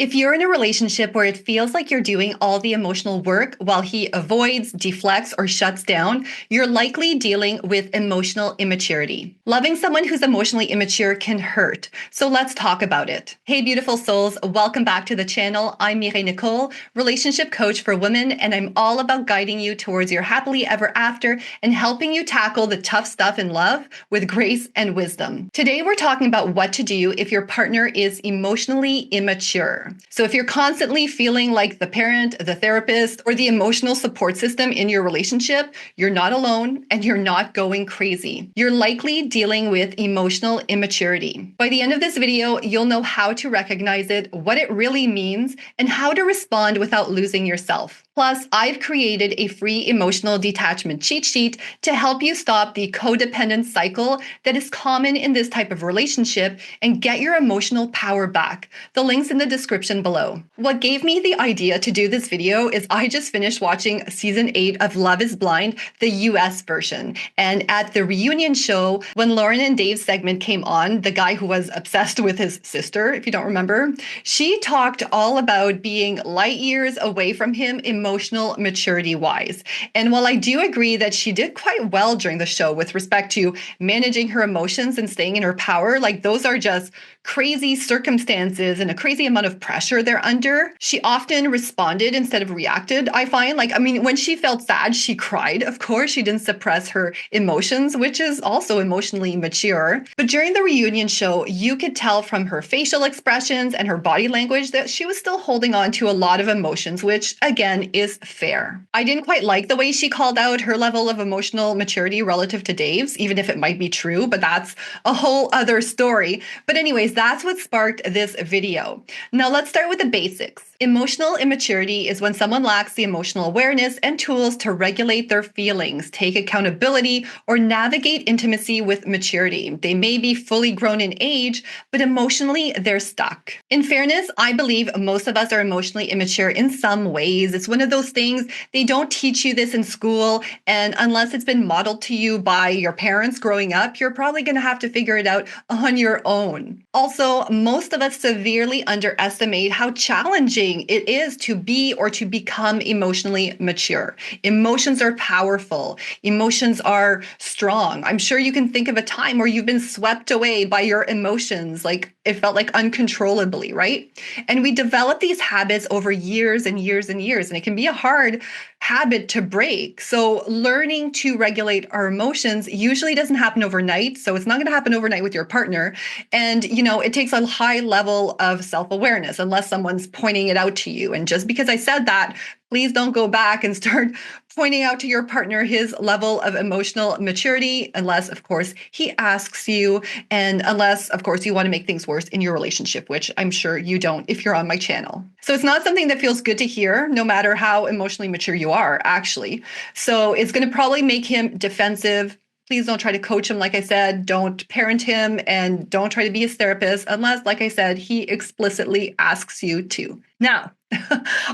If you're in a relationship where it feels like you're doing all the emotional work while he avoids, deflects, or shuts down, you're likely dealing with emotional immaturity. Loving someone who's emotionally immature can hurt, so let's talk about it. Hey, beautiful souls, welcome back to the channel. I'm Mireille Nicole, relationship coach for women, and I'm all about guiding you towards your happily ever after and helping you tackle the tough stuff in love with grace and wisdom. Today, we're talking about what to do if your partner is emotionally immature. So if you're constantly feeling like the parent, the therapist, or the emotional support system in your relationship, you're not alone and you're not going crazy. You're likely dealing with emotional immaturity. By the end of this video, you'll know how to recognize it, what it really means, and how to respond without losing yourself. Plus, I've created a free emotional detachment cheat sheet to help you stop the codependent cycle that is common in this type of relationship and get your emotional power back. The link's in the description below. What gave me the idea to do this video is I just finished watching season 8 of Love is Blind, the US version. And at the reunion show, when Lauren and Dave's segment came on, the guy who was obsessed with his sister, if you don't remember, she talked all about being light years away from him emotional maturity wise. And while I do agree that she did quite well during the show with respect to managing her emotions and staying in her power, like those are just crazy circumstances and a crazy amount of pressure they're under, she often responded instead of reacted. I find when she felt sad, she cried. Of course, she didn't suppress her emotions, which is also emotionally mature. But during the reunion show, you could tell from her facial expressions and her body language that she was still holding on to a lot of emotions, which again is fair. I didn't quite like the way she called out her level of emotional maturity relative to Dave's, even if it might be true, but that's a whole other story. But anyways, that's what sparked this video. Now let's start with the basics. Emotional immaturity is when someone lacks the emotional awareness and tools to regulate their feelings, take accountability, or navigate intimacy with maturity. They may be fully grown in age, but emotionally they're stuck. In fairness, I believe most of us are emotionally immature in some ways. It's one of those things, they don't teach you this in school, and unless it's been modeled to you by your parents growing up, you're probably going to have to figure it out on your own. Also, most of us severely underestimate how challenging it is to be or to become emotionally mature. Emotions are powerful. Emotions are strong. I'm sure you can think of a time where you've been swept away by your emotions, like it felt like uncontrollably, right? And we develop these habits over years and years and years, and it can be a hard habit to break. So learning to regulate our emotions usually doesn't happen overnight. So it's not going to happen overnight with your partner. And, it takes a high level of self-awareness unless someone's pointing it out to you. And just because I said that, please don't go back and start pointing out to your partner his level of emotional maturity, unless, of course, he asks you, and unless, of course, you want to make things worse in your relationship, which I'm sure you don't if you're on my channel. So it's not something that feels good to hear, no matter how emotionally mature you are, actually. So it's going to probably make him defensive. Please don't try to coach him, like I said. Don't parent him and don't try to be his therapist unless, like I said, he explicitly asks you to. Now,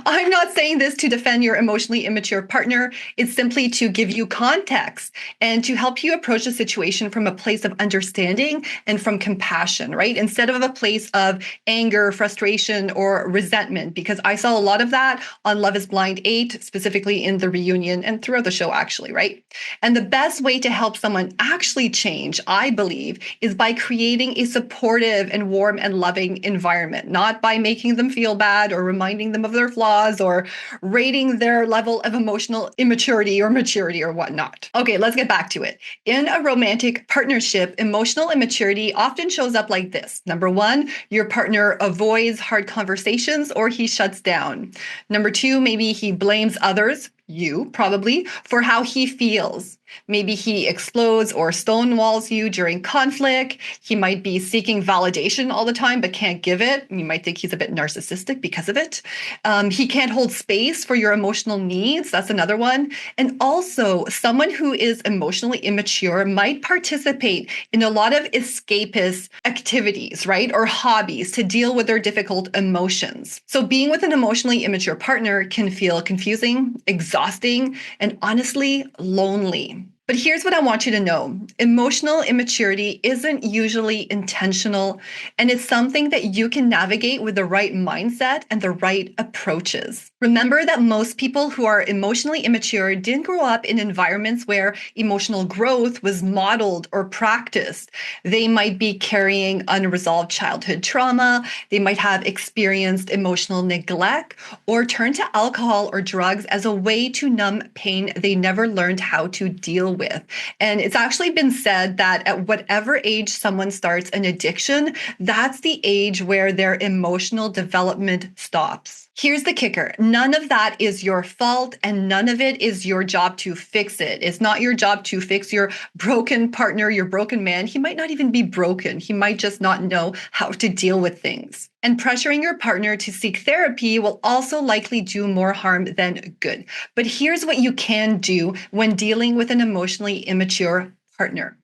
I'm not saying this to defend your emotionally immature partner. It's simply to give you context and to help you approach the situation from a place of understanding and from compassion, right? Instead of a place of anger, frustration, or resentment, because I saw a lot of that on Love is Blind 8, specifically in the reunion and throughout the show, actually, right? And the best way to help someone actually change, I believe, is by creating a supportive and warm and loving environment, not by making them feel bad or reminding them of their flaws or rating their level of emotional immaturity or maturity or whatnot. Okay, let's get back to it. In a romantic partnership, emotional immaturity often shows up like this. Number one, your partner avoids hard conversations or he shuts down. Number two, maybe he blames others, you probably, for how he feels. Maybe he explodes or stonewalls you during conflict. He might be seeking validation all the time, but can't give it. You might think he's a bit narcissistic because of it. He can't hold space for your emotional needs. That's another one. And also, someone who is emotionally immature might participate in a lot of escapist activities, right? Or hobbies to deal with their difficult emotions. So being with an emotionally immature partner can feel confusing, exhausting, and honestly lonely. But here's what I want you to know. Emotional immaturity isn't usually intentional, and it's something that you can navigate with the right mindset and the right approaches. Remember that most people who are emotionally immature didn't grow up in environments where emotional growth was modeled or practiced. They might be carrying unresolved childhood trauma, they might have experienced emotional neglect, or turned to alcohol or drugs as a way to numb pain they never learned how to deal with. And it's actually been said that at whatever age someone starts an addiction, that's the age where their emotional development stops. Here's the kicker. None of that is your fault, and none of it is your job to fix it. It's not your job to fix your broken partner, your broken man. He might not even be broken. He might just not know how to deal with things. And pressuring your partner to seek therapy will also likely do more harm than good. But here's what you can do when dealing with an emotionally immature partner.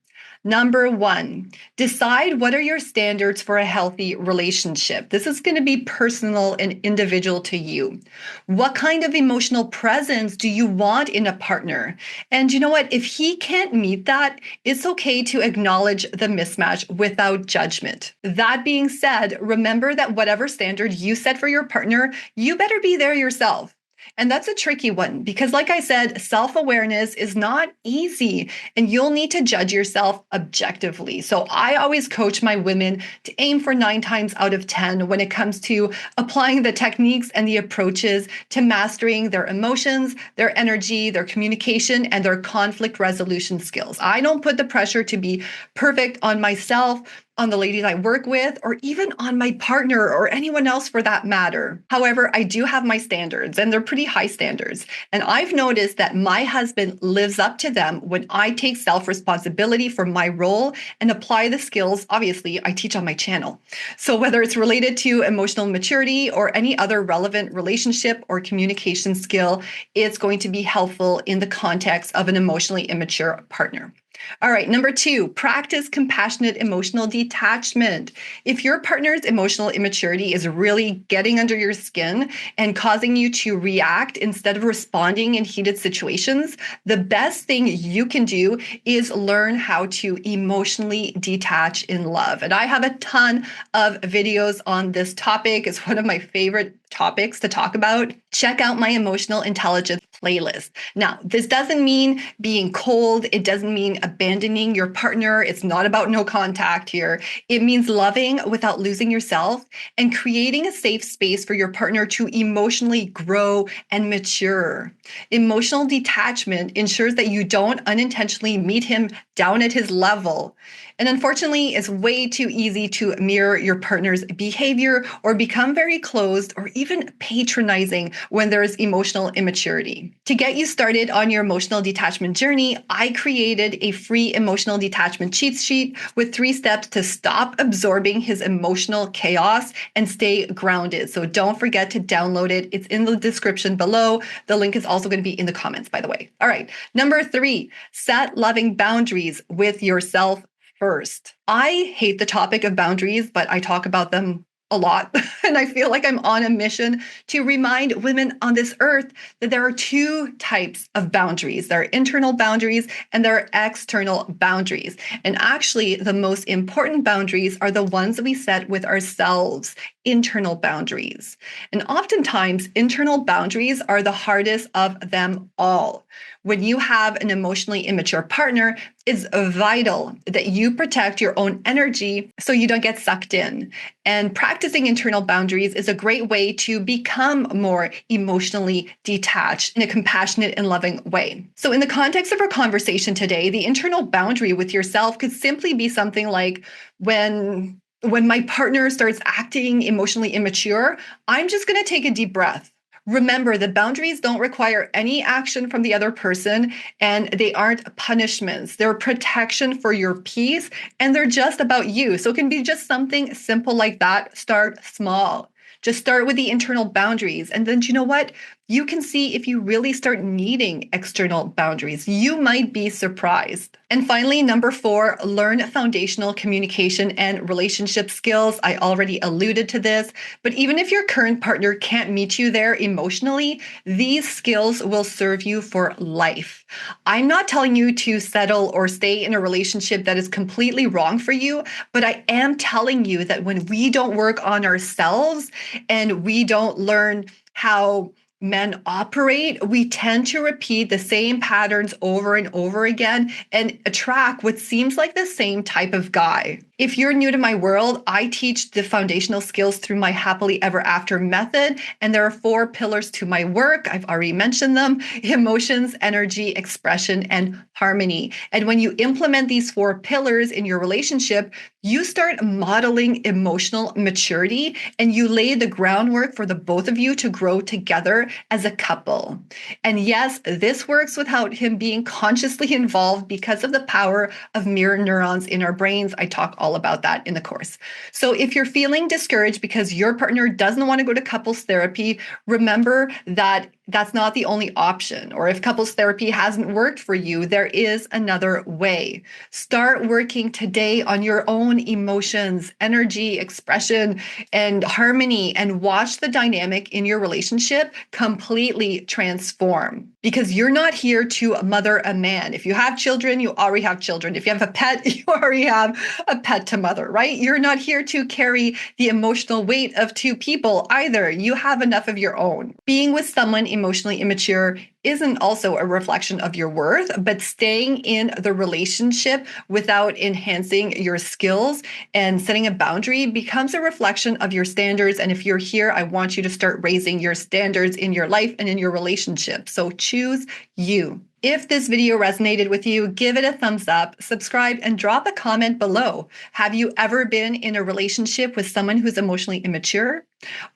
Number one, decide what are your standards for a healthy relationship. This is going to be personal and individual to you. What kind of emotional presence do you want in a partner? And you know what? If he can't meet that, it's okay to acknowledge the mismatch without judgment. That being said, remember that whatever standard you set for your partner, you better be there yourself. And that's a tricky one because, like I said, self-awareness is not easy and you'll need to judge yourself objectively. So I always coach my women to aim for 9 times out of 10 when it comes to applying the techniques and the approaches to mastering their emotions, their energy, their communication, and their conflict resolution skills. I don't put the pressure to be perfect on myself, on the ladies I work with, or even on my partner or anyone else for that matter. However, I do have my standards and they're pretty high standards. And I've noticed that my husband lives up to them when I take self-responsibility for my role and apply the skills, obviously, I teach on my channel. So whether it's related to emotional maturity or any other relevant relationship or communication skill, it's going to be helpful in the context of an emotionally immature partner. All right, number 2, practice compassionate emotional detachment. If your partner's emotional immaturity is really getting under your skin and causing you to react instead of responding in heated situations, the best thing you can do is learn how to emotionally detach in love. And I have a ton of videos on this topic. It's one of my favorite topics to talk about. Check out my emotional intelligence playlist. Now, this doesn't mean being cold. It doesn't mean abandoning your partner. It's not about no contact here. It means loving without losing yourself and creating a safe space for your partner to emotionally grow and mature. Emotional detachment ensures that you don't unintentionally meet him down at his level. And unfortunately, it's way too easy to mirror your partner's behavior or become very closed or even patronizing when there's emotional immaturity. To get you started on your emotional detachment journey, I created a free emotional detachment cheat sheet with 3 steps to stop absorbing his emotional chaos and stay grounded. So don't forget to download it. It's in the description below. The link is also going to be in the comments, by the way. All right. Number 3, set loving boundaries with yourself first. I hate the topic of boundaries, but I talk about them a lot. And I feel like I'm on a mission to remind women on this earth that there are 2 types of boundaries. There are internal boundaries and there are external boundaries. And actually, the most important boundaries are the ones that we set with ourselves, internal boundaries. And oftentimes, internal boundaries are the hardest of them all. When you have an emotionally immature partner, it's vital that you protect your own energy so you don't get sucked in. And practicing internal boundaries is a great way to become more emotionally detached in a compassionate and loving way. So in the context of our conversation today, the internal boundary with yourself could simply be something like when my partner starts acting emotionally immature, I'm just going to take a deep breath. Remember, the boundaries don't require any action from the other person, and they aren't punishments. They're protection for your peace, and they're just about you. So it can be just something simple like that. Start small. Just start with the internal boundaries. And then, you know what? you can see if you really start needing external boundaries. You might be surprised. And finally, number 4, learn foundational communication and relationship skills. I already alluded to this, but even if your current partner can't meet you there emotionally, these skills will serve you for life. I'm not telling you to settle or stay in a relationship that is completely wrong for you, but I am telling you that when we don't work on ourselves and we don't learn how men operate, we tend to repeat the same patterns over and over again and attract what seems like the same type of guy. If you're new to my world, I teach the foundational skills through my happily ever after method. And there are 4 pillars to my work. I've already mentioned them: emotions, energy, expression, and harmony. And when you implement these 4 pillars in your relationship, you start modeling emotional maturity and you lay the groundwork for the both of you to grow together as a couple. And yes, this works without him being consciously involved because of the power of mirror neurons in our brains. I talk all about that in the course. So if you're feeling discouraged because your partner doesn't want to go to couples therapy, remember that that's not the only option. Or if couples therapy hasn't worked for you, there is another way. Start working today on your own emotions, energy, expression, and harmony, and watch the dynamic in your relationship completely transform. Because you're not here to mother a man. If you have children, you already have children. If you have a pet, you already have a pet to mother, right? You're not here to carry the emotional weight of 2 people either. You have enough of your own. Being with someone emotionally immature isn't also a reflection of your worth, but staying in the relationship without enhancing your skills and setting a boundary becomes a reflection of your standards. And if you're here, I want you to start raising your standards in your life and in your relationship. So choose you. If this video resonated with you, give it a thumbs up, subscribe, and drop a comment below. Have you ever been in a relationship with someone who's emotionally immature?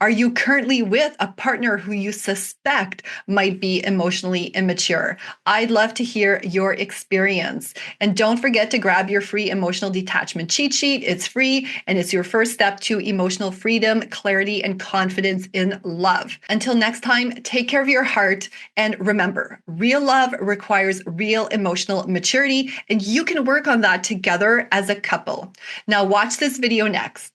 Are you currently with a partner who you suspect might be emotionally immature? I'd love to hear your experience. And don't forget to grab your free emotional detachment cheat sheet. It's free, and it's your first step to emotional freedom, clarity, and confidence in love. Until next time, take care of your heart. And remember, real love requires real emotional maturity, and you can work on that together as a couple. Now watch this video next.